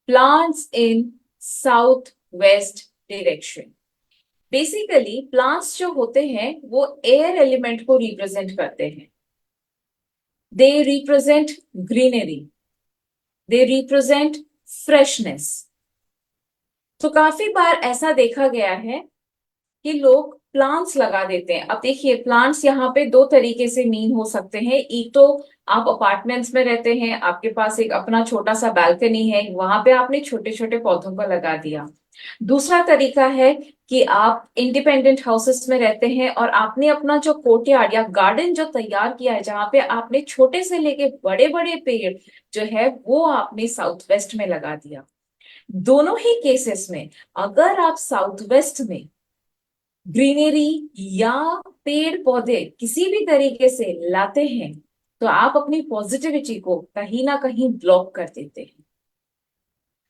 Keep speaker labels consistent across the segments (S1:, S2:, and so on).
S1: Plants in south west direction. Basically plants जो होते हैं वो एयर एलिमेंट को रिप्रेजेंट करते हैं। They represent greenery, they represent freshness. तो काफी बार ऐसा देखा गया है कि लोग प्लांट्स लगा देते हैं। अब देखिए, प्लांट्स यहाँ पे दो तरीके से मीन हो सकते हैं। एक तो आप अपार्टमेंट्स में रहते हैं, आपके पास एक अपना छोटा सा बालकनी है, वहां पे आपने छोटे छोटे पौधों को लगा दिया। दूसरा तरीका है कि आप इंडिपेंडेंट हाउसेस में रहते हैं और आपने अपना जो कोर्टयार्ड या गार्डन जो तैयार किया है, जहां पे आपने छोटे से लेके बड़े बड़े पेड़ जो है वो आपने साउथ वेस्ट में लगा दिया। दोनों ही केसेस में अगर आप साउथ वेस्ट में ग्रीनरी या पेड़ पौधे किसी भी तरीके से लाते हैं तो आप अपनी पॉजिटिविटी को कहीं ना कहीं ब्लॉक कर देते हैं।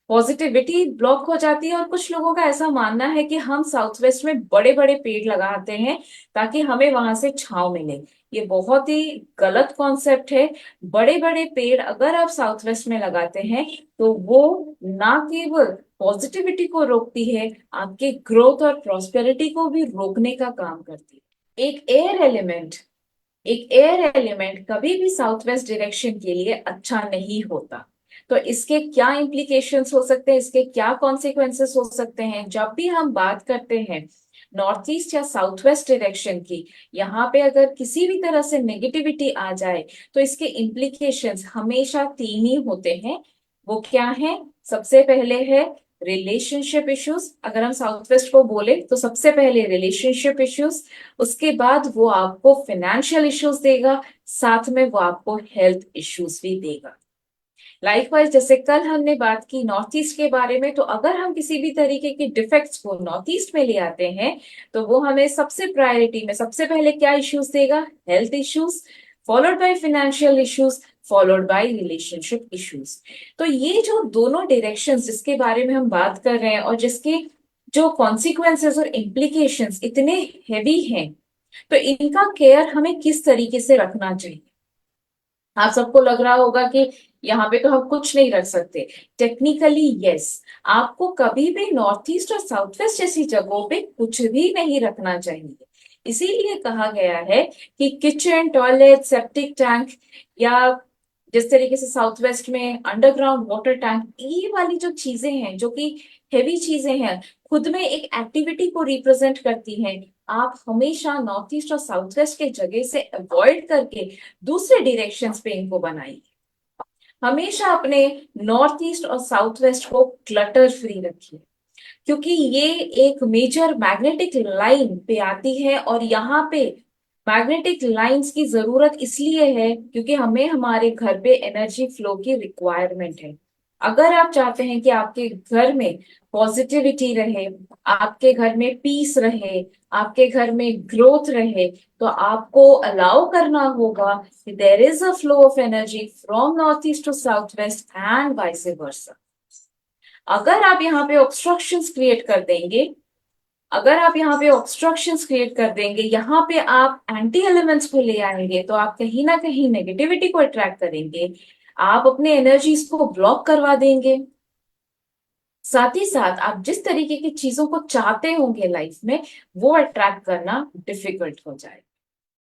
S1: पॉजिटिविटी ब्लॉक हो जाती है और कुछ लोगों का ऐसा मानना है कि हम साउथ वेस्ट में बड़े बड़े पेड़ लगाते हैं ताकि हमें वहां से छांव मिले। ये बहुत ही गलत कॉन्सेप्ट है। बड़े बड़े पेड़ अगर आप साउथ वेस्ट में लगाते हैं तो वो ना केवल पॉजिटिविटी को रोकती है, आपके ग्रोथ और प्रॉस्पेरिटी को भी रोकने का काम करती है। एक एयर एलिमेंट कभी भी साउथ वेस्ट डायरेक्शन के लिए अच्छा नहीं होता। तो इसके क्या इम्प्लीकेशंस हो सकते हैं, इसके क्या कॉन्सिक्वेंसेस हो सकते हैं जब भी हम बात करते हैं नॉर्थ ईस्ट या साउथ वेस्ट डायरेक्शन की। यहाँ पे अगर किसी भी तरह से नेगेटिविटी आ जाए तो इसके इम्प्लीकेशंस हमेशा तीन ही होते हैं। वो क्या है? सबसे पहले है रिलेशनशिप इश्यूज। अगर हम साउथ वेस्ट को बोले तो सबसे पहले रिलेशनशिप इश्यूज, उसके बाद वो आपको फाइनेंशियल इश्यूज देगा, साथ में वो आपको हेल्थ इश्यूज भी देगा। लाइकवाइज जैसे कल हमने बात की नॉर्थ ईस्ट के बारे में, तो अगर हम किसी भी तरीके के डिफेक्ट्स को नॉर्थ ईस्ट में ले आते हैं तो वो हमें सबसे प्रायोरिटी में सबसे पहले क्या इश्यूज देगा? Health issues, followed by financial issues, followed by relationship issues. तो ये जो दोनों डायरेक्शंस जिसके बारे में हम बात कर रहे हैं और जिसके जो कॉन्सिक्वेंसेस और इम्प्लीकेशंस इतने हैवी हैं, तो इनका केयर हमें किस तरीके से रखना चाहिए? आप सबको लग रहा होगा कि यहाँ पे तो हम कुछ नहीं रख सकते। टेक्निकली यस, आपको कभी भी नॉर्थ ईस्ट और साउथ वेस्ट जैसी जगहों पे कुछ भी नहीं रखना चाहिए। इसीलिए कहा गया है कि किचन, टॉयलेट, सेप्टिक टैंक या जिस तरीके से साउथ वेस्ट में अंडरग्राउंड वाटर टैंक, ये वाली जो चीजें हैं जो कि हेवी चीजें हैं, खुद में एक एक्टिविटी को रिप्रेजेंट करती हैं, आप हमेशा नॉर्थ ईस्ट और साउथ वेस्ट के जगह से अवॉइड करके दूसरे डायरेक्शंस पे इनको बनाइए। हमेशा अपने नॉर्थ ईस्ट और साउथ वेस्ट को क्लटर फ्री रखिए, क्योंकि ये एक मेजर मैग्नेटिक लाइन पे आती है और यहाँ पे मैग्नेटिक लाइंस की जरूरत इसलिए है क्योंकि हमें हमारे घर पे एनर्जी फ्लो की रिक्वायरमेंट है। अगर आप चाहते हैं कि आपके घर में पॉजिटिविटी रहे, आपके घर में पीस रहे, आपके घर में ग्रोथ रहे, तो आपको अलाउ करना होगा कि there is a flow of energy from north east to south west and vice versa. अगर आप यहाँ पे ऑब्स्ट्रक्शंस क्रिएट कर देंगे, अगर आप यहाँ पे ऑब्स्ट्रक्शंस क्रिएट कर देंगे, यहाँ पे आप एंटी एलिमेंट्स को ले आएंगे, तो आप कहीं ना कहीं नेगेटिविटी को अट्रैक्ट करेंगे, आप अपने एनर्जीज को ब्लॉक करवा देंगे। साथ ही साथ आप जिस तरीके की चीजों को चाहते होंगे लाइफ में वो अट्रैक्ट करना डिफिकल्ट हो जाएगा।